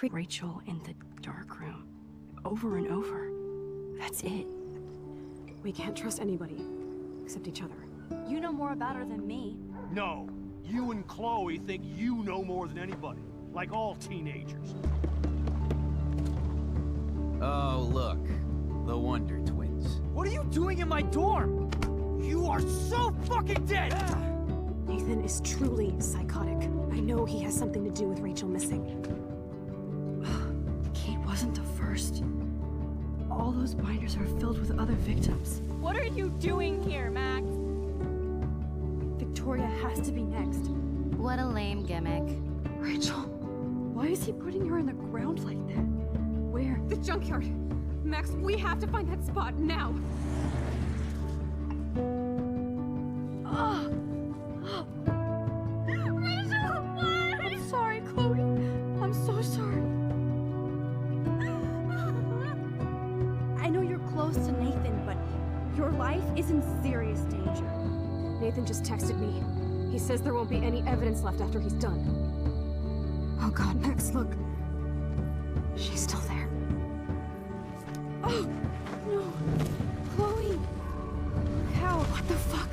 Rachel in the dark room. Over and over. That's it. We can't trust anybody. Except each other. You know more about her than me. No. You and Chloe think you know more than anybody. Like all teenagers. Oh, look. The Wonder Twins. What are you doing in my dorm? You are so fucking dead! Nathan is truly psychotic. I know he has something to do with Rachel missing. Kate wasn't the first. All those binders are filled with other victims. What are you doing here, Max? Victoria has to be next. What a lame gimmick. Rachel? Why is he putting her in the ground like that? Where? The junkyard! Max, we have to find that spot now! Rachel, what? I'm sorry, Chloe. I'm so sorry. I know you're close to Nathan, but your life is in serious danger. Nathan just texted me. He says there won't be any evidence left after he's done. Oh god, Max, look. She's still there. Oh, no. Chloe. How? What the fuck?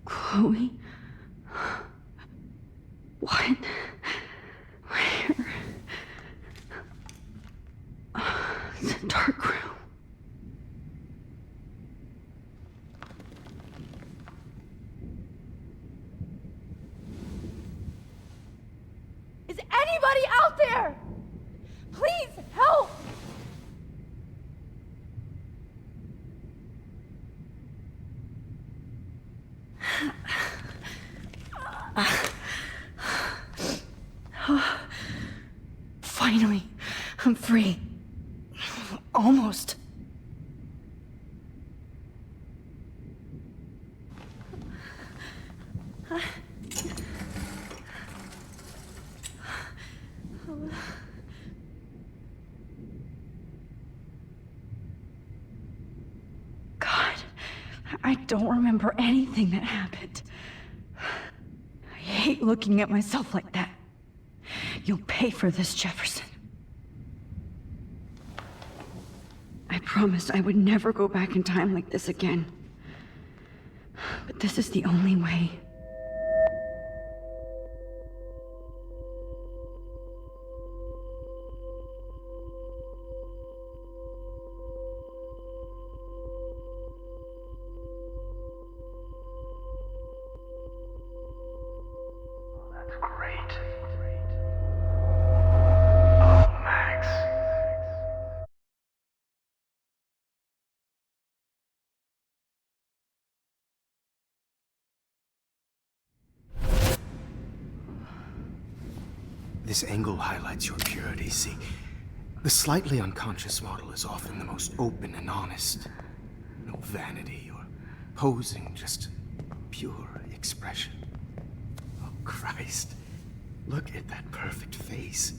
Chloe? What? Where? It's a dark room. Is anybody out there? Please help! Finally, I'm free. Almost. God, I don't remember anything that happened. I hate looking at myself like that. You'll pay for this, Jefferson. I promised I would never go back in time like this again. But this is the only way. This angle highlights your purity, see? The slightly unconscious model is often the most open and honest. No vanity or posing, just pure expression. Oh, Christ. Look at that perfect face.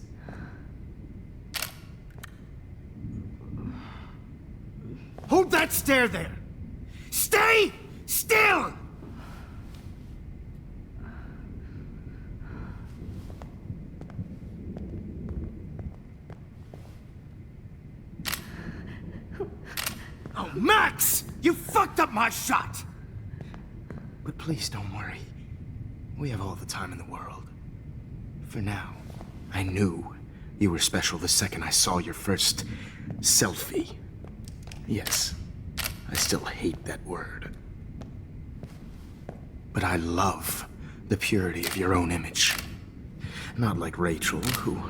Hold that stare there! Stay still! Oh, Max! You fucked up my shot! But please don't worry. We have all the time in the world. For now, I knew you were special the second I saw your first selfie. Yes, I still hate that word. But I love the purity of your own image. Not like Rachel, who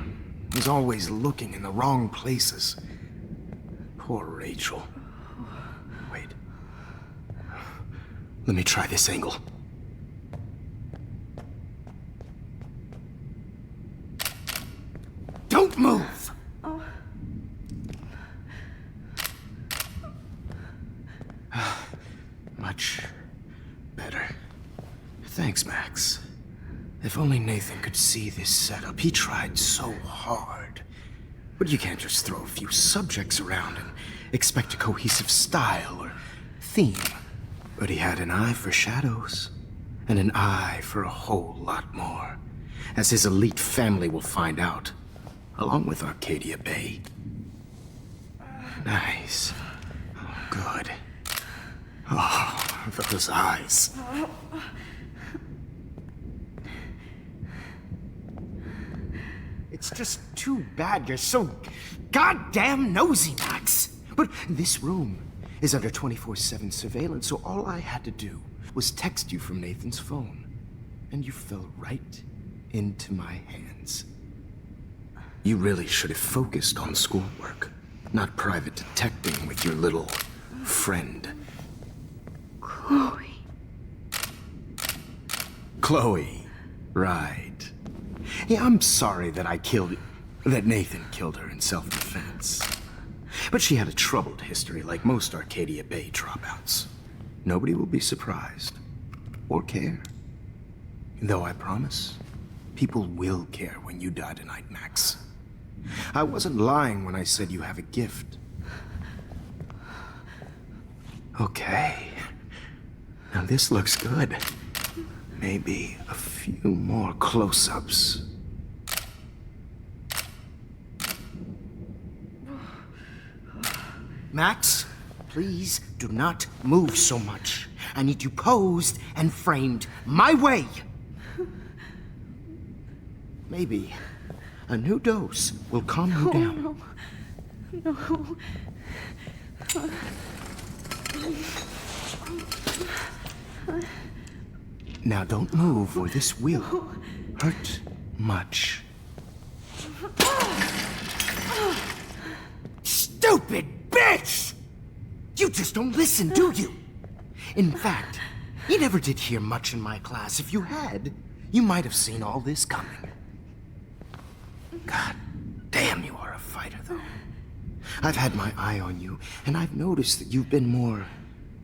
was always looking in the wrong places. Poor Rachel. Wait. Let me try this angle. Don't move! Much better. Thanks, Max. If only Nathan could see this setup. He tried so hard. But you can't just throw a few subjects around and expect a cohesive style or theme. But he had an eye for shadows, and an eye for a whole lot more, as his elite family will find out, along with Arcadia Bay. Nice. Oh, good. Oh, those eyes. It's just too bad you're so goddamn nosy, Max. But this room is under 24/7 surveillance, so all I had to do was text you from Nathan's phone. And you fell right into my hands. You really should have focused on schoolwork, not private detecting with your little friend. Chloe. Chloe, right. Yeah, I'm sorry that that Nathan killed her in self-defense. But she had a troubled history like most Arcadia Bay dropouts. Nobody will be surprised, or care. Though I promise, people will care when you die tonight, Max. I wasn't lying when I said you have a gift. Okay. Now this looks good. Maybe a few more close-ups. Max, please do not move so much. I need you posed and framed my way. Maybe a new dose will calm you down. No. Now don't move or this will hurt much. Stupid bitch! You just don't listen, do you? In fact, you never did hear much in my class. If you had, you might have seen all this coming. God damn, you are a fighter, though. I've had my eye on you, and I've noticed that you've been more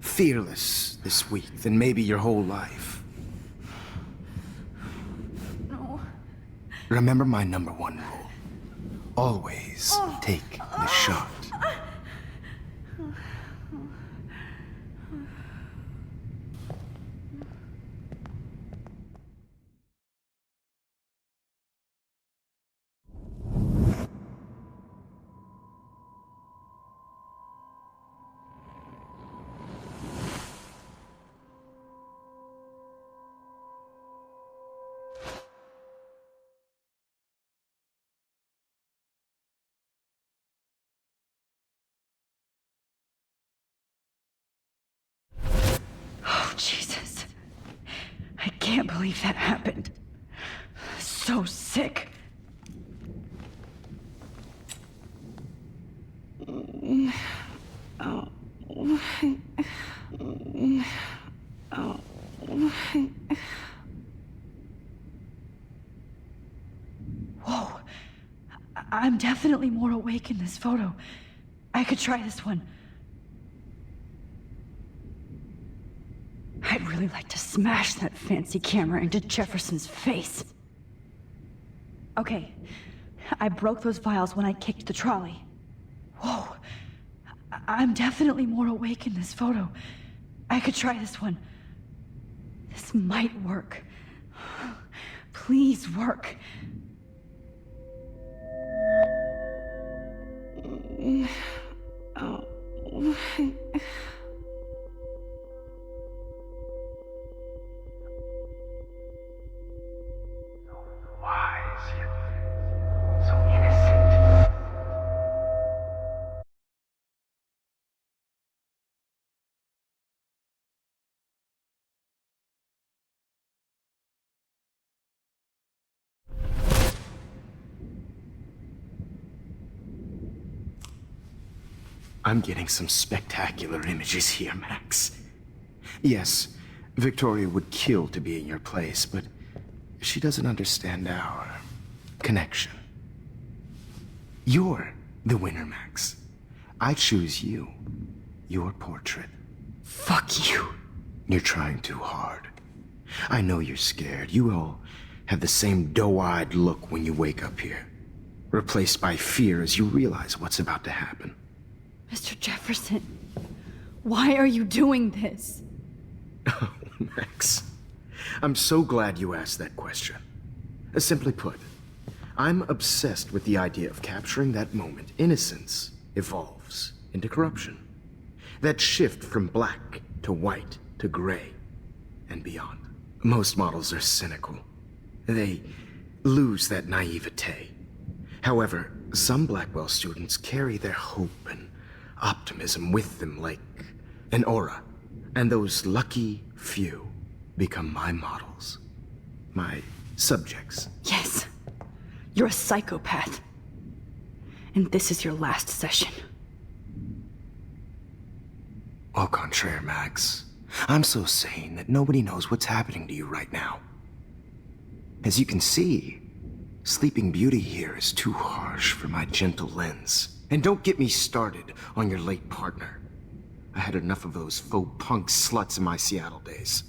fearless this week than maybe your whole life. No. Remember my number one rule. Always take the shot. Oh, Jesus. I can't believe that happened. So sick. Whoa. I'm definitely more awake in this photo. I could try this one. I'd really like to smash that fancy camera into Jefferson's face. Okay, I broke those vials when I kicked the trolley. Whoa, I'm definitely more awake in this photo. I could try this one. This might work. Please work. Wise yet so innocent. I'm getting some spectacular images here, Max. Yes, Victoria would kill to be in your place, but she doesn't understand our connection. You're the winner, Max. I choose you. Your portrait. Fuck you. You're trying too hard. I know you're scared. You all have the same doe-eyed look when you wake up here, replaced by fear as you realize what's about to happen. Mr. Jefferson, why are you doing this? Oh, Max. I'm so glad you asked that question. Simply put, I'm obsessed with the idea of capturing that moment innocence evolves into corruption. That shift from black to white to gray and beyond. Most models are cynical. They lose that naivete. However, some Blackwell students carry their hope and optimism with them like an aura. And those lucky few become my models. My subjects. Yes, you're a psychopath. And this is your last session. Au contraire, Max. I'm so sane that nobody knows what's happening to you right now. As you can see, Sleeping Beauty here is too harsh for my gentle lens. And don't get me started on your late partner. I had enough of those faux punk sluts in my Seattle days.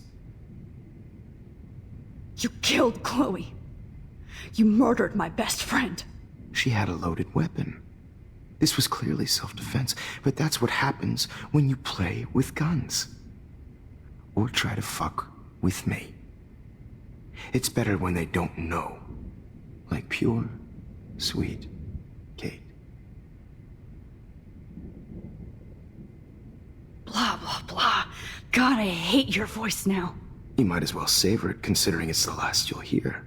You killed Chloe. You murdered my best friend. She had a loaded weapon. This was clearly self-defense, but that's what happens when you play with guns. Or try to fuck with me. It's better when they don't know. Like pure, sweet Kate. Blah, blah, blah. God, I hate your voice now. You might as well savor it, considering it's the last you'll hear.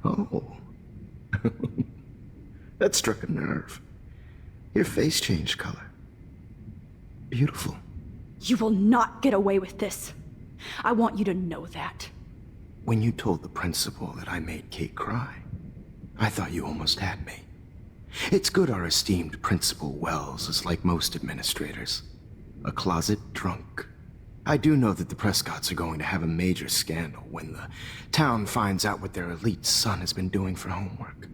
Oh. That struck a nerve. Your face changed color. Beautiful. You will not get away with this. I want you to know that. When you told the principal that I made Kate cry, I thought you almost had me. It's good our esteemed Principal Wells is like most administrators. A closet drunk. I do know that the Prescotts are going to have a major scandal when the town finds out what their elite son has been doing for homework.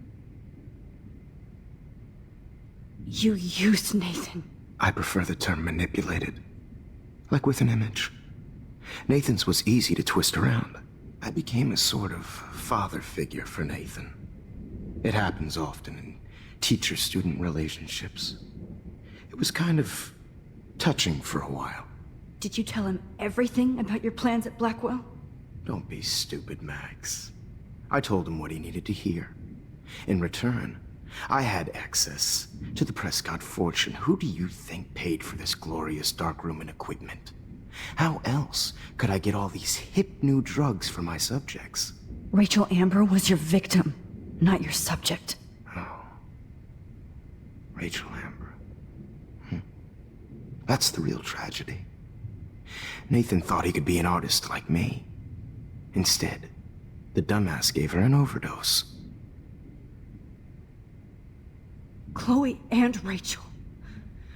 You used Nathan. I prefer the term manipulated. Like with an image. Nathan's was easy to twist around. I became a sort of father figure for Nathan. It happens often in teacher-student relationships. It was kind of touching for a while. Did you tell him everything about your plans at Blackwell? Don't be stupid, Max. I told him what he needed to hear. In return, I had access to the Prescott fortune. Who do you think paid for this glorious darkroom and equipment? How else could I get all these hip new drugs for my subjects? Rachel Amber was your victim, not your subject. Oh. Rachel Amber. That's the real tragedy. Nathan thought he could be an artist like me. Instead, the dumbass gave her an overdose. Chloe and Rachel.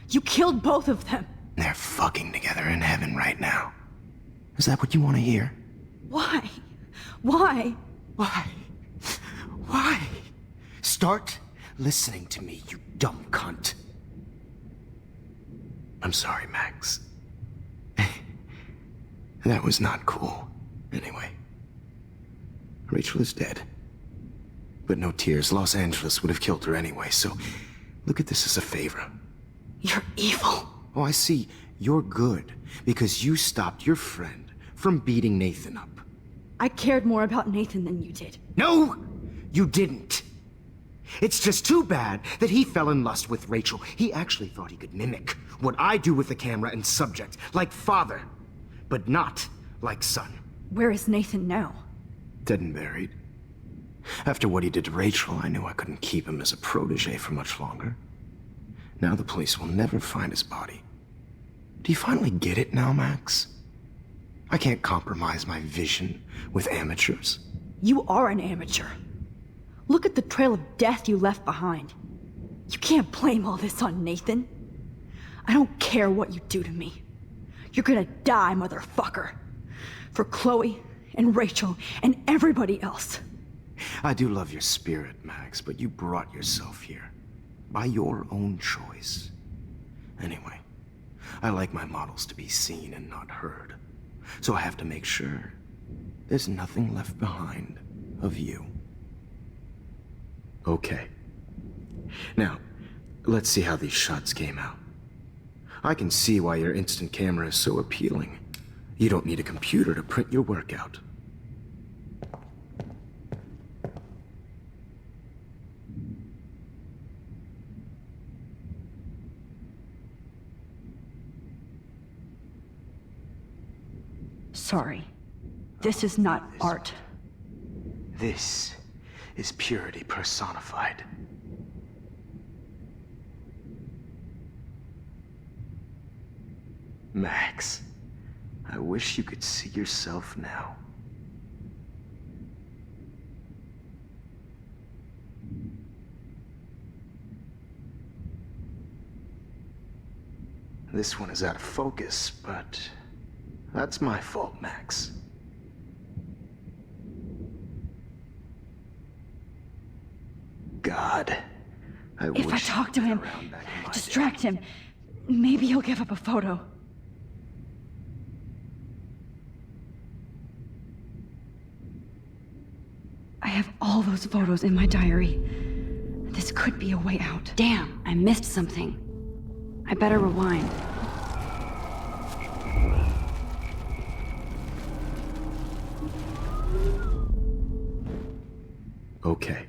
You killed both of them. They're fucking together in heaven right now. Is that what you want to hear? Why? Why? Why? Why? Start listening to me, you dumb cunt. I'm sorry, Max. That was not cool. Anyway, Rachel is dead. But no tears. Los Angeles would have killed her anyway, so look at this as a favor. You're evil. Oh, I see. You're good because you stopped your friend from beating Nathan up. I cared more about Nathan than you did. No, you didn't. It's just too bad that he fell in lust with Rachel. He actually thought he could mimic what I do with the camera and subject, like father, but not like son. Where is Nathan now? Dead and buried. After what he did to Rachel, I knew I couldn't keep him as a protege for much longer. Now the police will never find his body. Do you finally get it now, Max? I can't compromise my vision with amateurs. You are an amateur. Look at the trail of death you left behind. You can't blame all this on Nathan. I don't care what you do to me. You're gonna die, motherfucker. For Chloe and Rachel and everybody else. I do love your spirit, Max, but you brought yourself here. By your own choice. Anyway, I like my models to be seen and not heard. So I have to make sure there's nothing left behind of you. Okay. Now, let's see how these shots came out. I can see why your instant camera is so appealing. You don't need a computer to print your work out. Sorry. This is not art. This is purity personified. Max, I wish you could see yourself now. This one is out of focus, but that's my fault, Max. God, I wish If I talk to you'd him, been around back in my distract him, maybe he'll give up a photo. I have all those photos in my diary. This could be a way out. Damn, I missed something. I better rewind. Okay.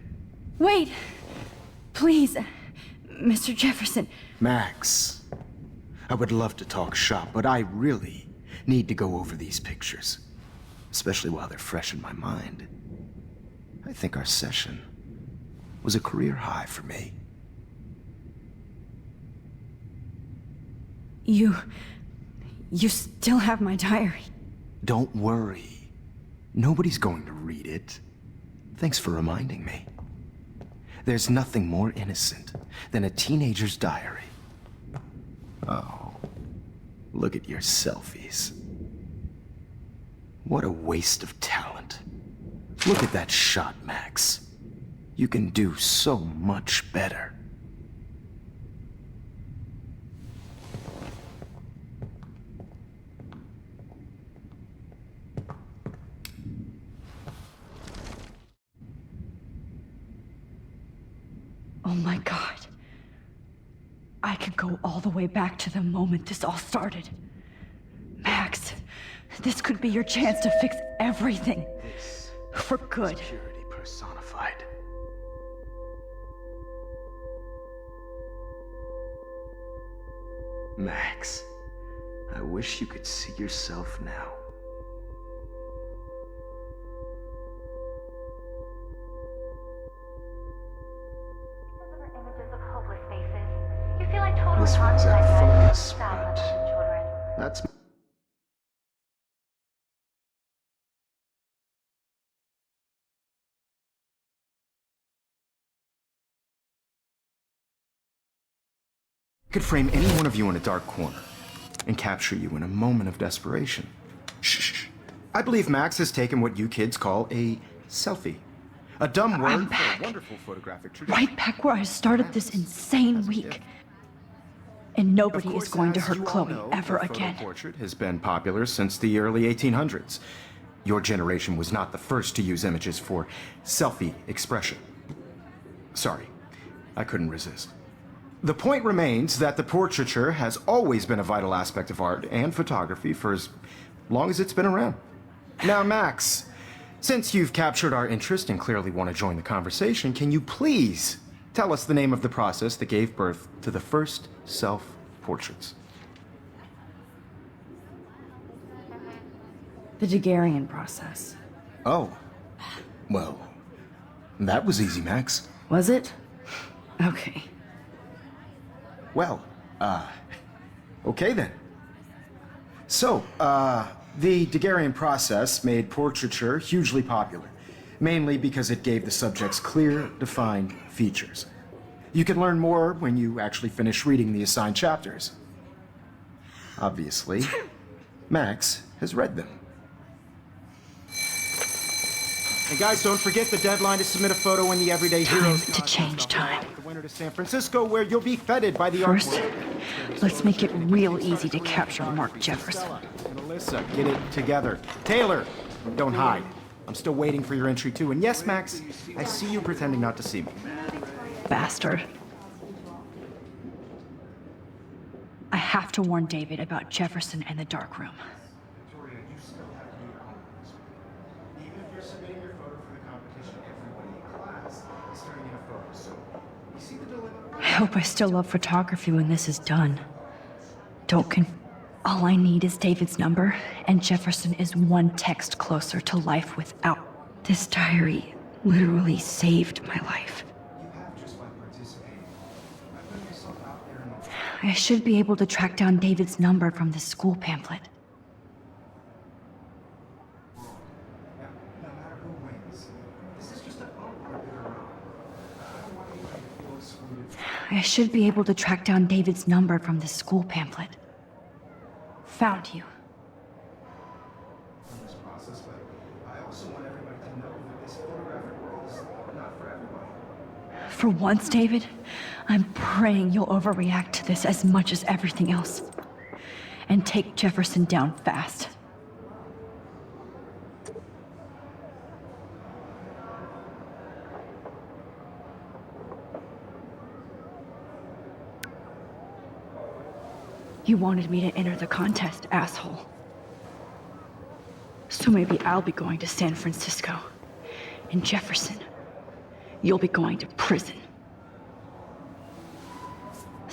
Wait! Please, Mr. Jefferson. Max, I would love to talk shop, but I really need to go over these pictures. Especially while they're fresh in my mind. I think our session was a career high for me. You still have my diary. Don't worry. Nobody's going to read it. Thanks for reminding me. There's nothing more innocent than a teenager's diary. Oh, look at your selfies. What a waste of talent. Look at that shot, Max. You can do so much better. Oh my God. I could go all the way back to the moment this all started. Max, this could be your chance to fix everything. This For good. is purity personified. Max, I wish you could see yourself now. Images of hopeless faces. You feel like totally This one's out of traumatized focus, by but children. that's... Could frame any one of you in a dark corner and capture you in a moment of desperation. Shh. I believe Max has taken what you kids call a selfie. A dumb word I'm for back. back. Wonderful photographic tradition. Right back where I started this insane week. And nobody Of is course, going to as hurt you all Chloe know, ever the photo again. portrait has been popular since the early 1800s. Your generation was not the first to use images for selfie expression. Sorry, I couldn't resist. The point remains that the portraiture has always been a vital aspect of art and photography for as long as it's been around. Now, Max, since you've captured our interest and clearly want to join the conversation, can you please tell us the name of the process that gave birth to the first self-portraits? The Daguerrean process. Oh, well, that was easy, Max. Was it? Okay. Well, okay then. So, the Daguerrean process made portraiture hugely popular, mainly because it gave the subjects clear, defined features. You can learn more when you actually finish reading the assigned chapters. Obviously, Max has read them. And guys, don't forget the deadline to submit a photo in the Everyday Heroes to change time. The winner to San Francisco, where you'll be feted by the First, artwork. let's make it real easy to capture Mark Jefferson. And Alyssa, get it together. Taylor, don't hide. I'm still waiting for your entry too. And yes, Max, I see you pretending not to see me. Bastard. I have to warn David about Jefferson and the dark room. Victoria, you still have to meet homeworks. Even if you're submitting your photo for the competition, everybody in class is turning in a photo. So, you see the dilemma? I hope I still love photography when this is done. All I need is David's number, and Jefferson is one text closer to life without. This diary literally saved my life. You have just by participating. I put yourself out there in the I should be able to track down David's number from the school pamphlet. world. No matter who wins, this is just a bump on a bitter road. I don't want anybody to feel excluded I should be able to track down David's number from the school pamphlet. Found you. from this process, but I also want everybody to know that this photographic world is not for everybody. For once, David, I'm praying you'll overreact to this as much as everything else. And take Jefferson down fast. You wanted me to enter the contest, asshole. So maybe I'll be going to San Francisco. And Jefferson, you'll be going to prison.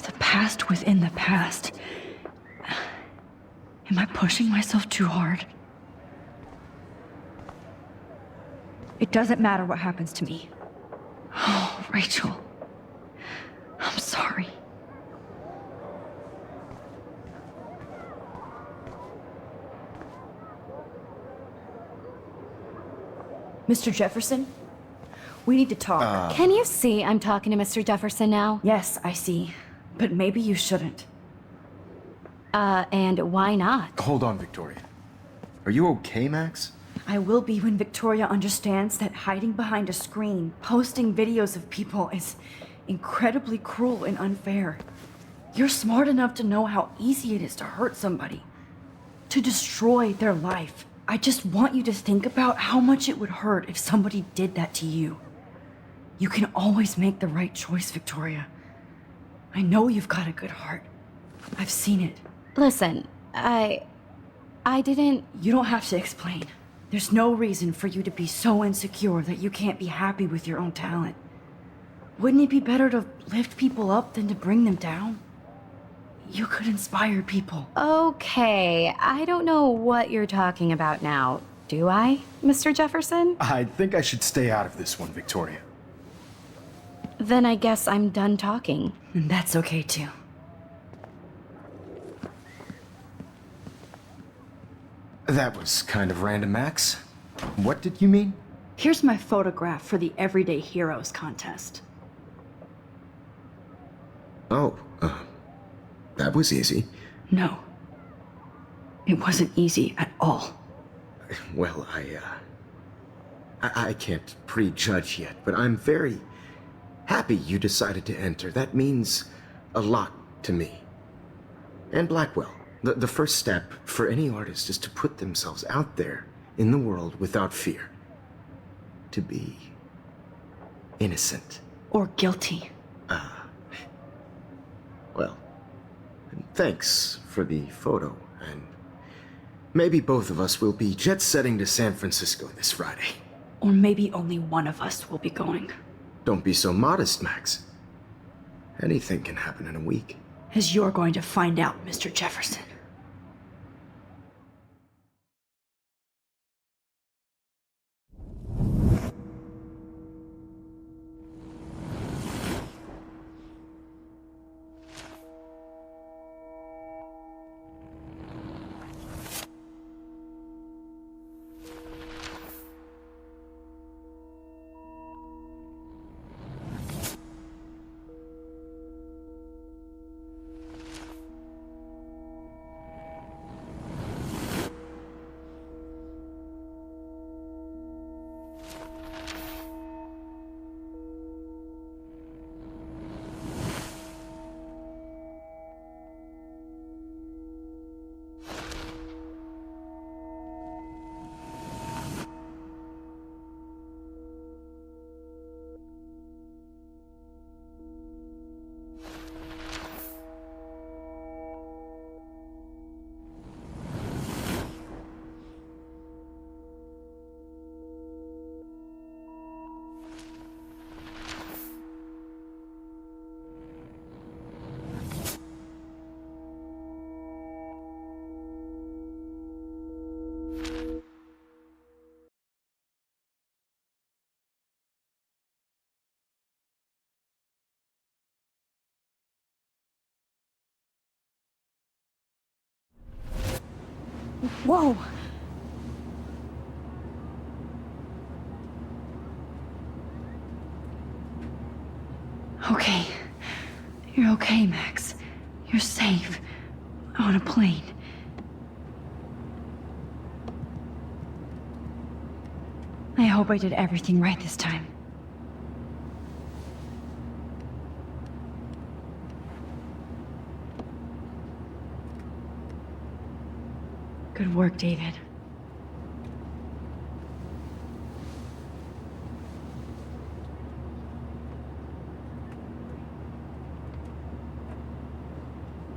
The past within the past. Am I pushing myself too hard? It doesn't matter what happens to me. Oh, Rachel. I'm sorry. Mr. Jefferson? We need to talk. Can you see I'm talking to Mr. Jefferson now? Yes, I see. But maybe you shouldn't. And why not? Hold on, Victoria. Are you okay, Max? I will be when Victoria understands that hiding behind a screen, posting videos of people is incredibly cruel and unfair. You're smart enough to know how easy it is to hurt somebody, to destroy their life. I just want you to think about how much it would hurt if somebody did that to you. You can always make the right choice, Victoria. I know you've got a good heart. I've seen it. Listen, I didn't... You don't have to explain. There's no reason for you to be so insecure that you can't be happy with your own talent. Wouldn't it be better to lift people up than to bring them down? You could inspire people. Okay, I don't know what you're talking about now. Do I, Mr. Jefferson? I think I should stay out of this one, Victoria. Then I guess I'm done talking. And that's okay too. That was kind of random, Max. What did you mean? Here's my photograph for the Everyday Heroes contest. Oh, that was easy. No. It wasn't easy at all. Well, I can't prejudge yet, but I'm very happy you decided to enter. That means a lot to me. And Blackwell. The first step for any artist is to put themselves out there in the world without fear. To be innocent. Or guilty. Well, thanks for the photo, and maybe both of us will be jet-setting to San Francisco this Friday. Or maybe only one of us will be going. Don't be so modest, Max. Anything can happen in a week. As you're going to find out, Mr. Jefferson. Whoa! Okay. You're okay, Max. You're safe. On a plane. I hope I did everything right this time. Good work, David.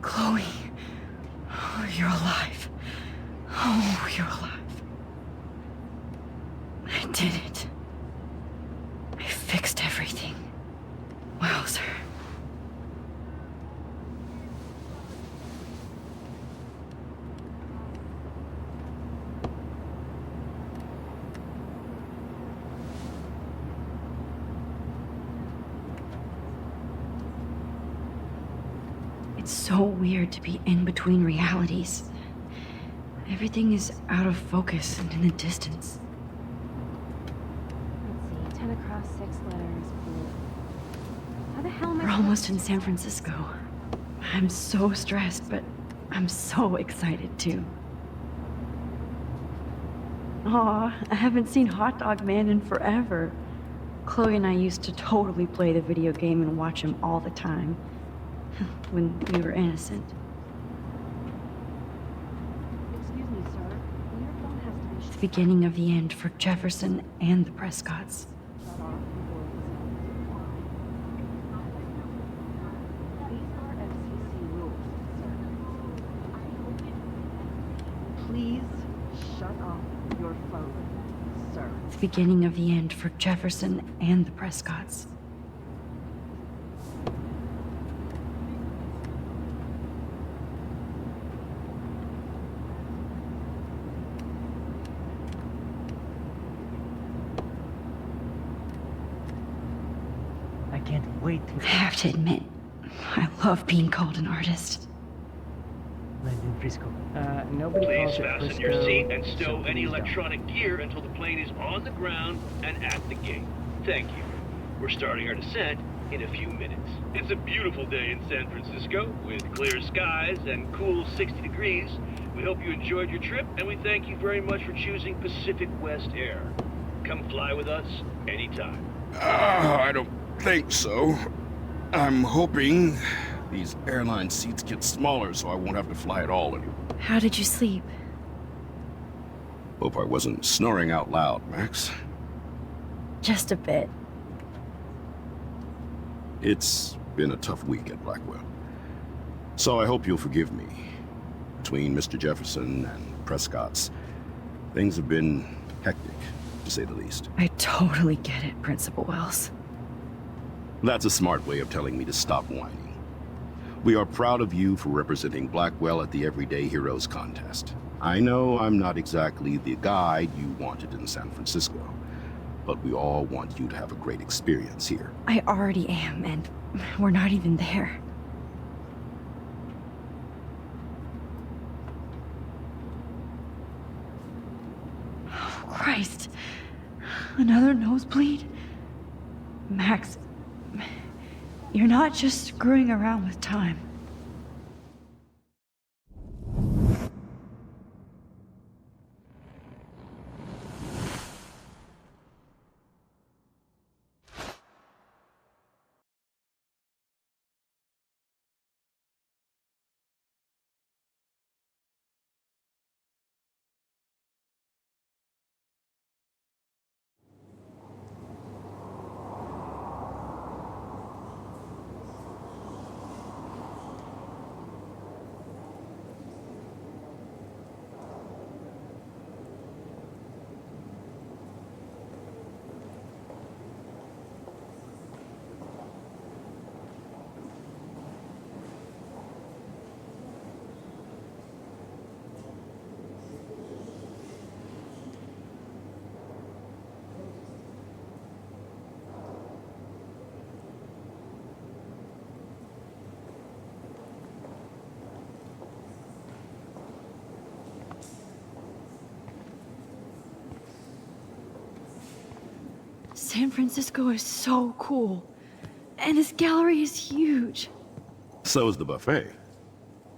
Chloe. Oh, you're alive. Oh, you're alive. I did it. I fixed everything. Wowzer. It's so weird to be in between realities. Everything is out of focus and in the distance. Let's see, 10 across, 6 letters, blue. How the hell am I We're almost in San Francisco. I'm so stressed, but I'm so excited too. Aw, I haven't seen Hot Dog Man in forever. Chloe and I used to totally play the video game and watch him all the time. When we were innocent. Excuse me, sir. Your phone has to be The beginning of the end for Jefferson and the Prescotts. shut off before it's These are FCC rules, sir. Please shut off your phone, sir. The beginning of the end for Jefferson and the Prescotts. I can't wait to I have to admit, I love being called an artist. land in Frisco. Nobody Please calls it fasten Frisco, your seat and so stow any please don't. electronic gear until the plane is on the ground and at the gate. Thank you. We're starting our descent in a few minutes. It's a beautiful day in San Francisco with clear skies and cool 60 degrees. We hope you enjoyed your trip and we thank you very much for choosing Pacific West Air. come fly with us anytime. I don't think so. I'm hoping these airline seats get smaller so I won't have to fly at all anymore. How did you sleep? Hope I wasn't snoring out loud, Max. Just a bit. It's been a tough week at Blackwell. So I hope you'll forgive me. Between Mr. Jefferson and Prescott's, things have been hectic, to say the least. I totally get it, Principal Wells. That's a smart way of telling me to stop whining. We are proud of you for representing Blackwell at the Everyday Heroes contest. I know I'm not exactly the guide you wanted in San Francisco, but we all want you to have a great experience here. I already am, and we're not even there. Oh, Christ. Another nosebleed? Max, you're not just screwing around with time. San Francisco is so cool. And this gallery is huge. So is the buffet.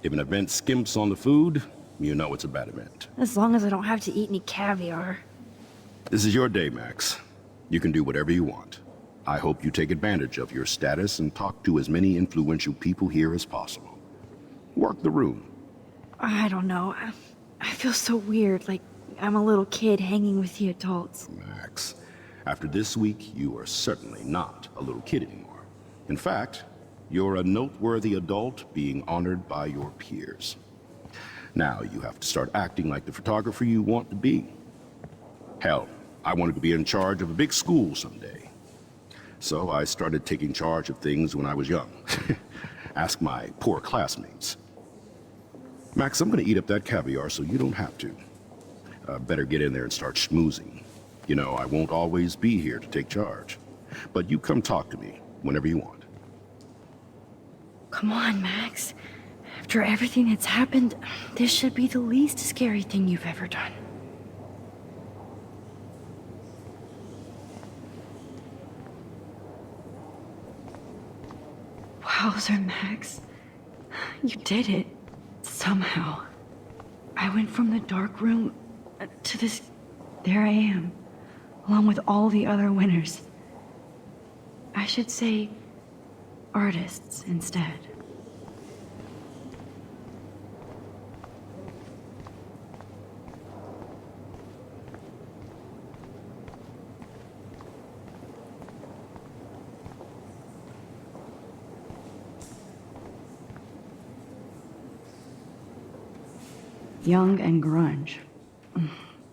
If an event skimps on the food, you know it's a bad event. As long as I don't have to eat any caviar. This is your day, Max. You can do whatever you want. I hope you take advantage of your status and talk to as many influential people here as possible. Work the room. I don't know. I feel so weird, like I'm a little kid hanging with the adults. Max, after this week, you are certainly not a little kid anymore. In fact, you're a noteworthy adult being honored by your peers. Now you have to start acting like the photographer you want to be. Hell, I wanted to be in charge of a big school someday. So I started taking charge of things when I was young. Ask my poor classmates. Max, I'm gonna eat up that caviar so you don't have to. Better get in there and start schmoozing. You know, I won't always be here to take charge. But you come talk to me whenever you want. Come on, Max. After everything that's happened, this should be the least scary thing you've ever done. Wowzer, Max. You did it. Somehow. I went from the dark room to this... There I am. Along with all the other winners. I should say... artists instead. Young and grunge.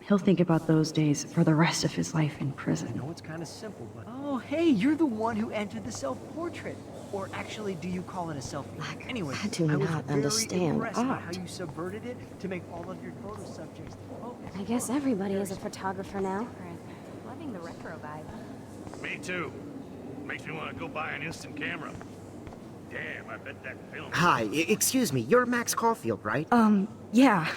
He'll think about those days for the rest of his life in prison. I know it's kind of simple, but... Oh, hey, you're the one who entered the self-portrait. Or actually, do you call it a selfie? Anyway, I do not understand impressed by how art. you subverted it to make all of your photo subjects focus. I guess everybody is a photographer now. Loving the retro vibe. Me too. Makes me want to go buy an instant camera. Damn, I bet that film... Hi, excuse me, you're Max Caulfield, right? Yeah.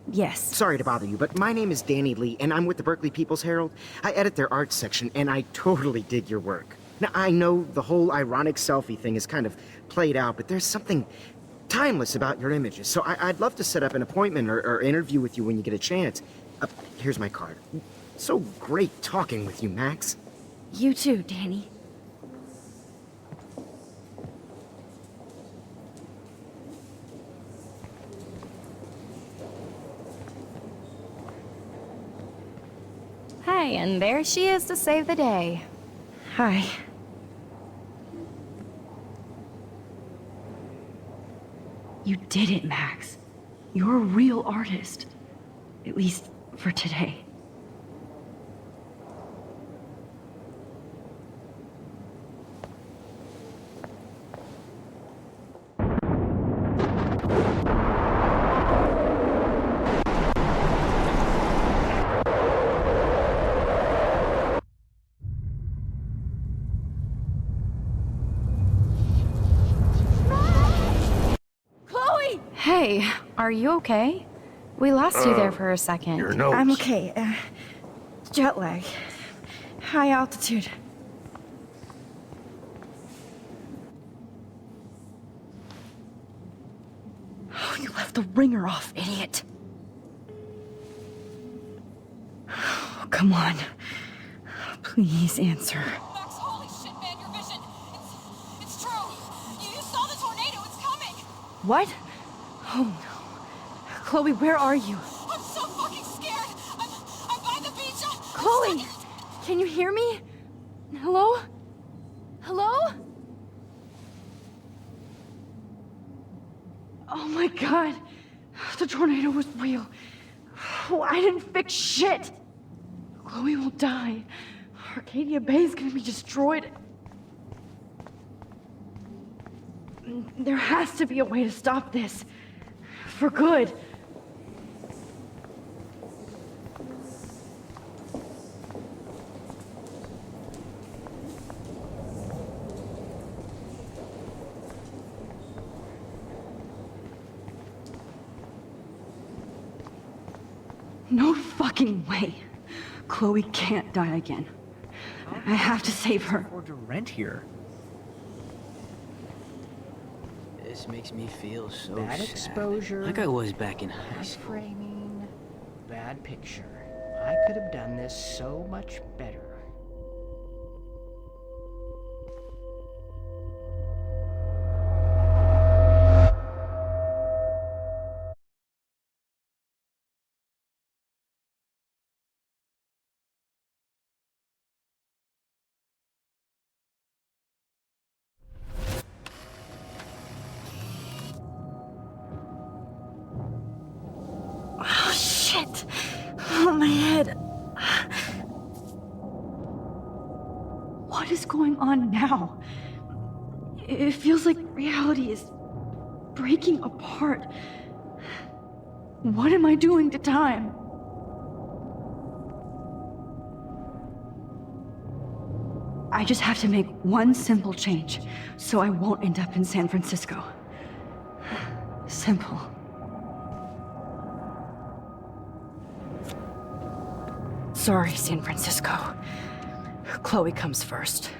Yes. Sorry to bother you, but my name is Danny Lee, and I'm with the Berkeley People's Herald. I edit their arts section, and I totally dig your work. Now, I know the whole ironic selfie thing is kind of played out, but there's something timeless about your images, so I'd love to set up an appointment or interview with you when you get a chance. Here's my card. So great talking with you, Max. You too, Danny. Hey, and there she is to save the day. Hi. You did it, Max. You're a real artist. At least for today. Chloe! Hey, are you okay? We lost you there for a second. Your notes. I'm okay. Jet lag. High altitude. Oh, you left the ringer off, idiot. Oh, come on. Please answer. Max, holy shit, man, your vision. It's true. You saw the tornado. It's coming. What? Oh no. Chloe, where are you? I'm so fucking scared. I'm by the beach. Chloe! Can you hear me? Hello? Hello? Oh my god. The tornado was real. Oh, I didn't fix shit. Chloe will die. Arcadia Bay is gonna be destroyed. There has to be a way to stop this. For good. No fucking way. Chloe can't die again. I have to save her. Afford to rent here. This makes me feel so Bad sad. exposure. Like I was back in high Bad school. framing. Bad picture. I could have done this so much better. Oh, shit. Oh, my head. What is going on now? It feels like reality is breaking apart. What am I doing to time? I just have to make one simple change, so I won't end up in San Francisco. Simple. Sorry, San Francisco. Chloe comes first.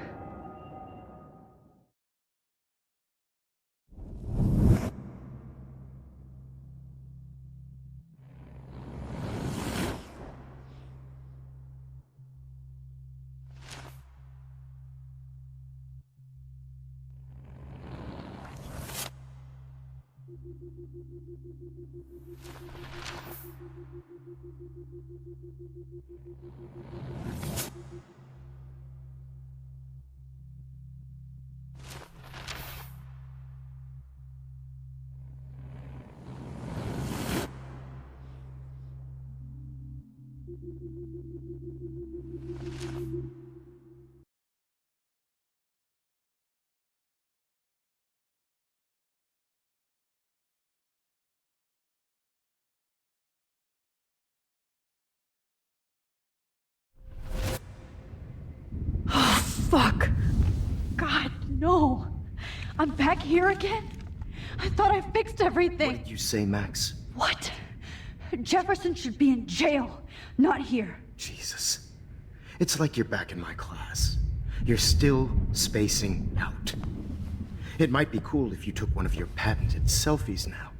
Fuck. God, no. I'm back here again? I thought I fixed everything. What did you say, Max? What? Jefferson should be in jail, not here. Jesus. It's like you're back in my class. You're still spacing out. It might be cool if you took one of your patented selfies now.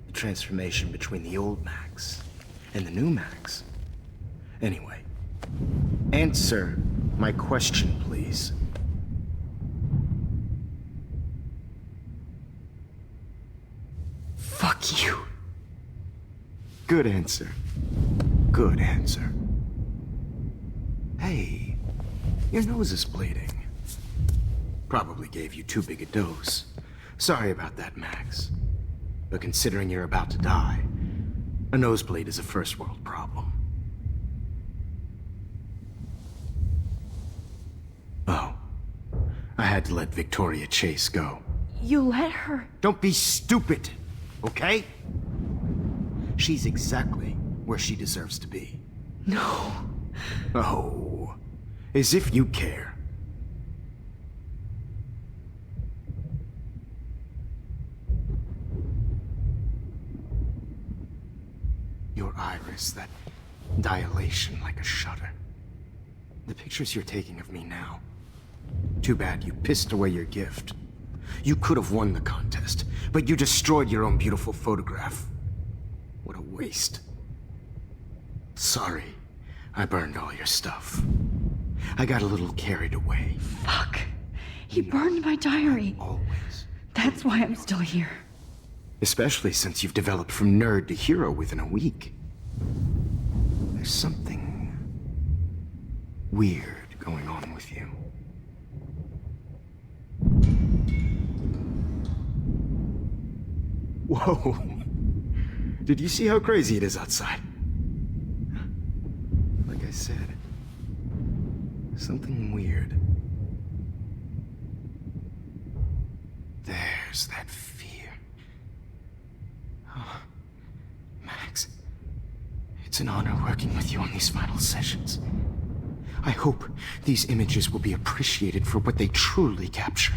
The transformation between the old Max and the new Max. Anyway, Answer my question, please. Fuck you. Good answer. Good answer. Hey, your nose is bleeding. Probably gave you too big a dose. Sorry about that, Max. But considering you're about to die, a nosebleed is a first world problem. Oh, I had to let Victoria Chase go. You let her? Don't be stupid, okay? She's exactly where she deserves to be. No. Oh, as if you care. Your iris, that dilation like a shutter. The pictures you're taking of me now. Too bad you pissed away your gift. You could have won the contest, but you destroyed your own beautiful photograph. What a waste. Sorry, I burned all your stuff. I got a little carried away. Fuck. He burned my diary. Always. That's why I'm still here. Especially since you've developed from nerd to hero within a week. There's something weird going on with you. Whoa. Did you see how crazy it is outside? Like I said, something weird. There's that fear. Oh, Max, it's an honor working with you on these final sessions. I hope these images will be appreciated for what they truly capture.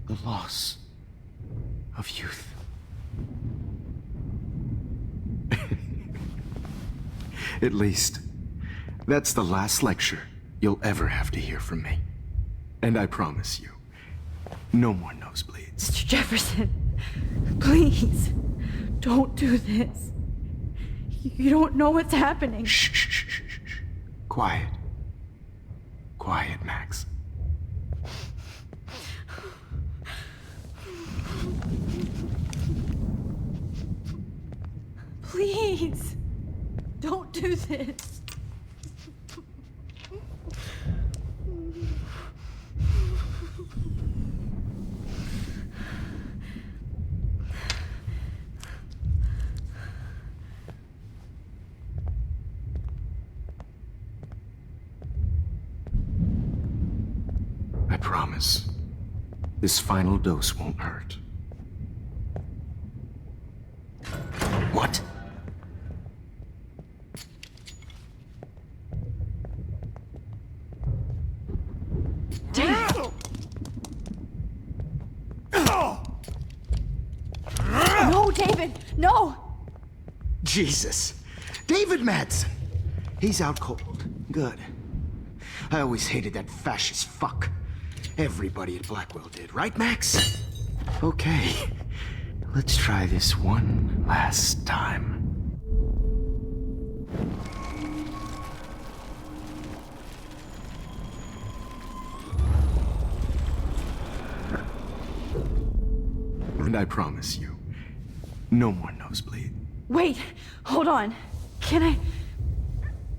The loss of youth. At least, that's the last lecture you'll ever have to hear from me. And I promise you, no more nosebleeds. Mr. Jefferson, please, don't do this. You don't know what's happening. Shh, shh, shh, shh, shh. Quiet. Quiet, Max. Please, don't do this. I promise, this final dose won't hurt. What? No, David, no! Jesus. David Madsen. He's out cold. Good. I always hated that fascist fuck. Everybody at Blackwell did, right, Max? Okay. Let's try this one last time. And I promise you, no more nosebleed. Wait, hold on. Can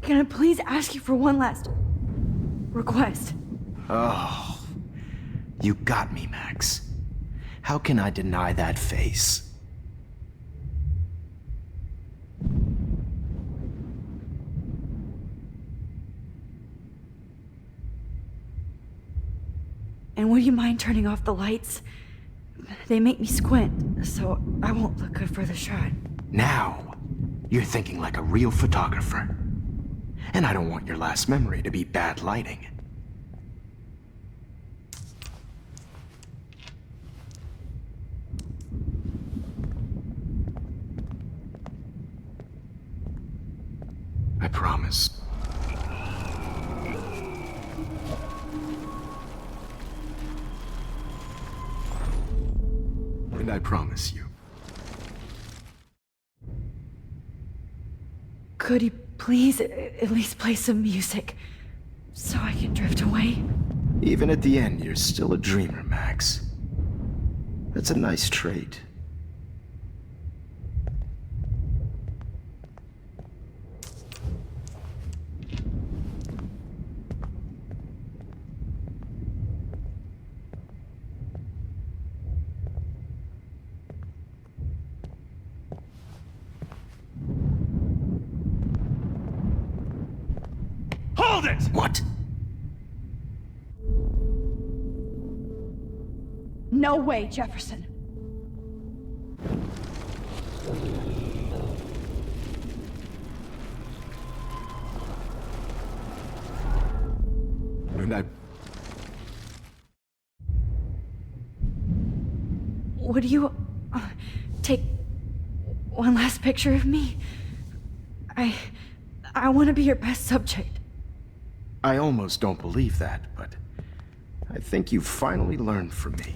I please ask you for one last request? Oh, you got me, Max. How can I deny that face? And would you mind turning off the lights? They make me squint, so I won't look good for the shot. Now, you're thinking like a real photographer. And I don't want your last memory to be bad lighting. I promise. And I promise you. Could he please at least play some music so I can drift away? Even at the end, you're still a dreamer, Max. That's a nice trait. Hold it! What? No way, Jefferson. And Would you take one last picture of me? I want to be your best subject. I almost don't believe that, but I think you've finally learned from me.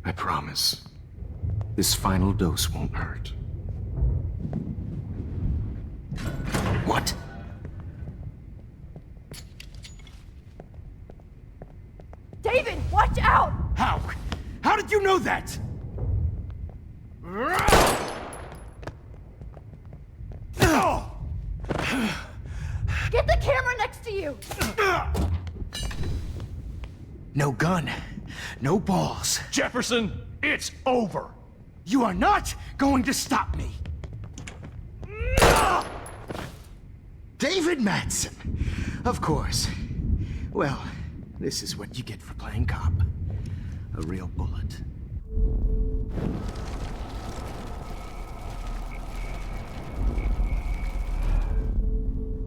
I promise. This final dose won't hurt. What? David, watch out! How? How did you know that? Get the camera next to you! No gun. No balls. Jefferson, it's over. You are not going to stop me. David Madsen. Of course. Well, this is what you get for playing cop. A real bullet.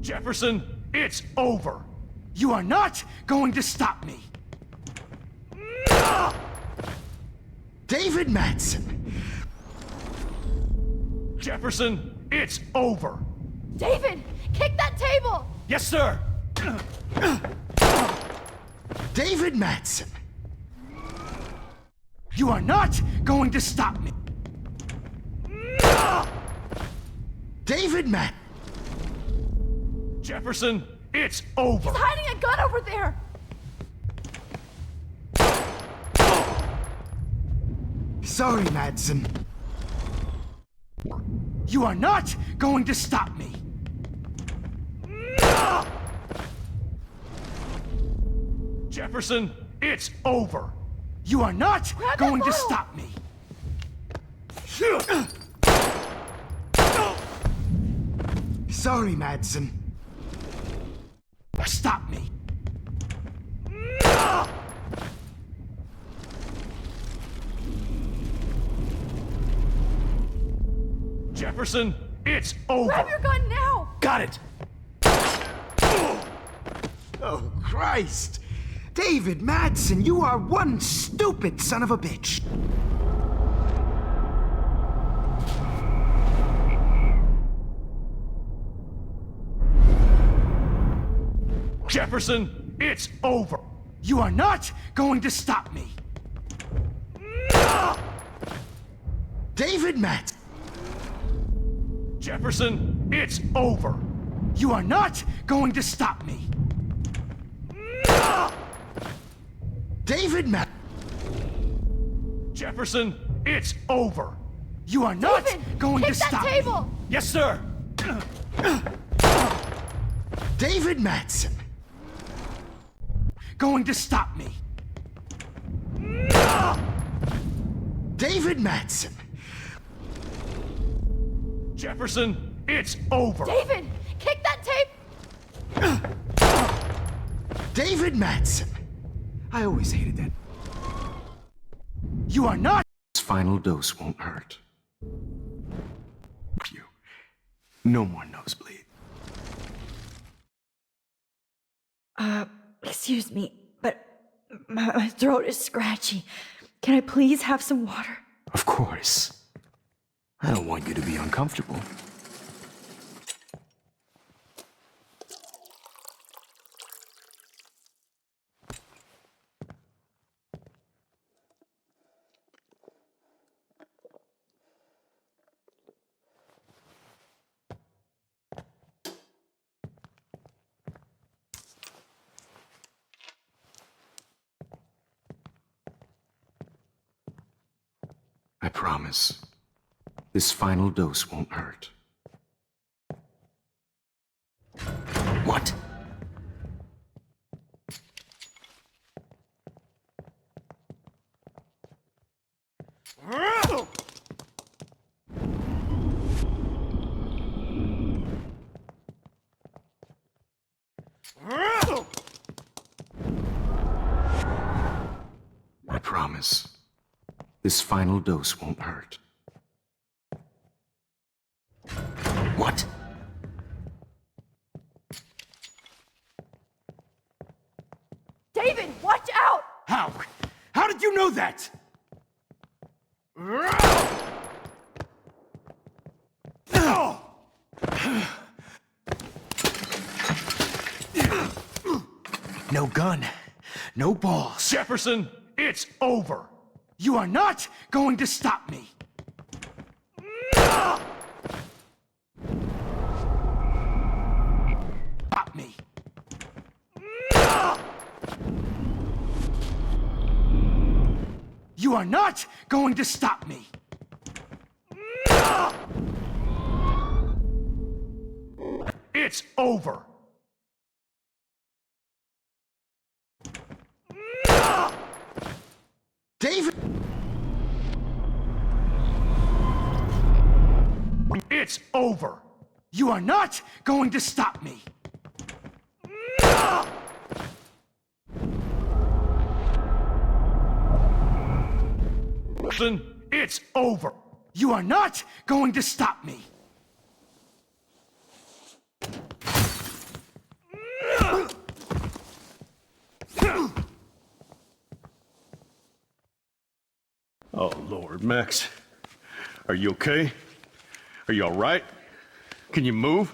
Jefferson, it's over. You are not going to stop me. David Madsen. Jefferson, it's over. David, kick that table! Yes, sir. David Madsen. You are not going to stop me. David Madsen. Jefferson, it's over. He's hiding a gun over there! Sorry, Madsen. You are not going to stop me. Jefferson, it's over. You are not Grab that going to bottle. stop me. Sorry, Madsen. Stop me. Jefferson, it's over. Grab your gun now! Got it. Oh, Christ. David Madsen, you are one stupid son of a bitch. Jefferson, it's over. You are not going to stop me. David Madsen. Jefferson, it's over. You are not going to stop me. David Madsen. Jefferson, it's over. You are not David, going kick to that stop table! me. Yes, sir. David Madsen. Going to stop me. David Madsen. Jefferson, it's over. David, kick that tape! David Madsen. I always hated that. You are not. This final dose won't hurt. You. No more nosebleed. Excuse me, but my throat is scratchy. Can I please have some water? Of course. I don't want you to be uncomfortable. I promise. This final dose won't hurt. What? I promise. This final dose won't hurt. What? David, watch out! How? How did you know that? No gun. No balls. Jefferson, it's over. You are not going to stop me. Stop me. You are not going to stop me. It's over. David! It's over. You are not going to stop me. Listen, it's over. You are not going to stop me. Oh, Lord, Max. Are you okay? Are you all right? Can you move?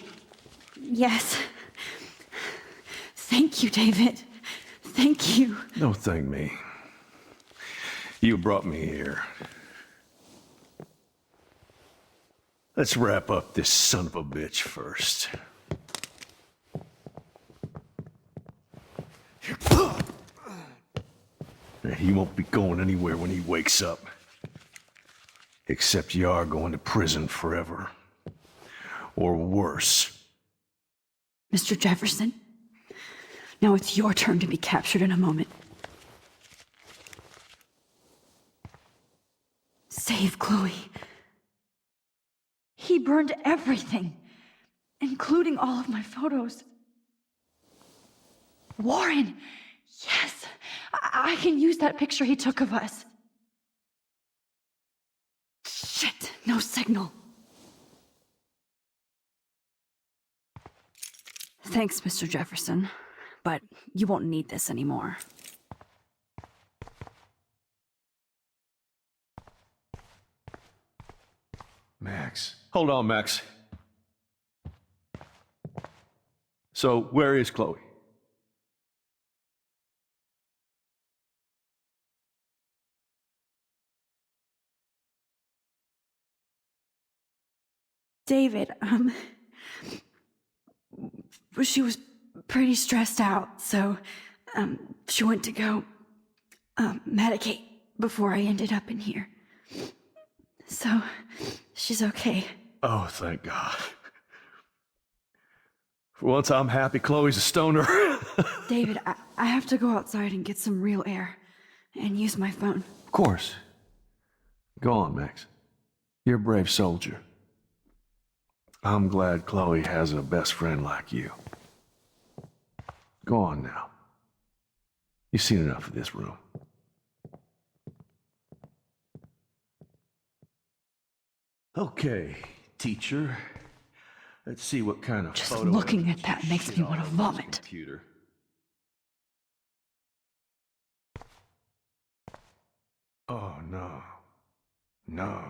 Yes. Thank you, David. Thank you. Don't thank me. You brought me here. Let's wrap up this son of a bitch first. He won't be going anywhere when he wakes up. Except you are going to prison forever. Or worse. Mr. Jefferson, now it's your turn to be captured in a moment. Save Chloe. He burned everything, including all of my photos. Warren! Yes! I can use that picture he took of us. Shit! No signal. Thanks, Mr. Jefferson, but you won't need this anymore. Max. Hold on, Max. So, where is Chloe? David, she was pretty stressed out, so, she went to go, medicate before I ended up in here. So, she's okay. Oh, thank God. For once, I'm happy Chloe's a stoner. David, I have to go outside and get some real air and use my phone. Of course. Go on, Max. You're a brave soldier. I'm glad Chloe has a best friend like you. Go on now. You've seen enough of this room. Okay, teacher. Let's see what kind of Just photo looking at evidence that you makes me shot want to on this vomit. Computer. Oh, no. No.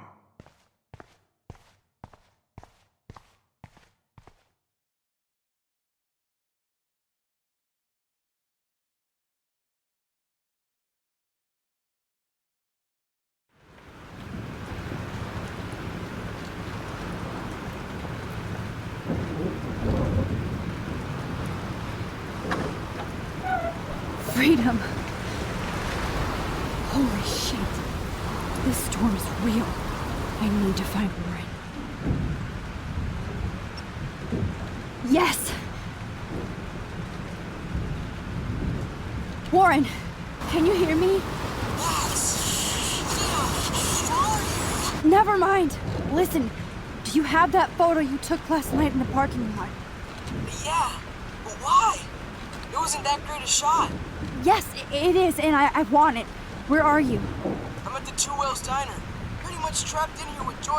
Freedom. Holy shit. This storm's real. I need to find Warren. Yes! Warren, can you hear me? Never mind. Listen, do you have that photo you took last night in the parking lot? Yeah, but why? It wasn't that great a shot. Yes, it is, and I want it. Where are you? I'm at the Two Whales Diner. Pretty much trapped in here with Joy.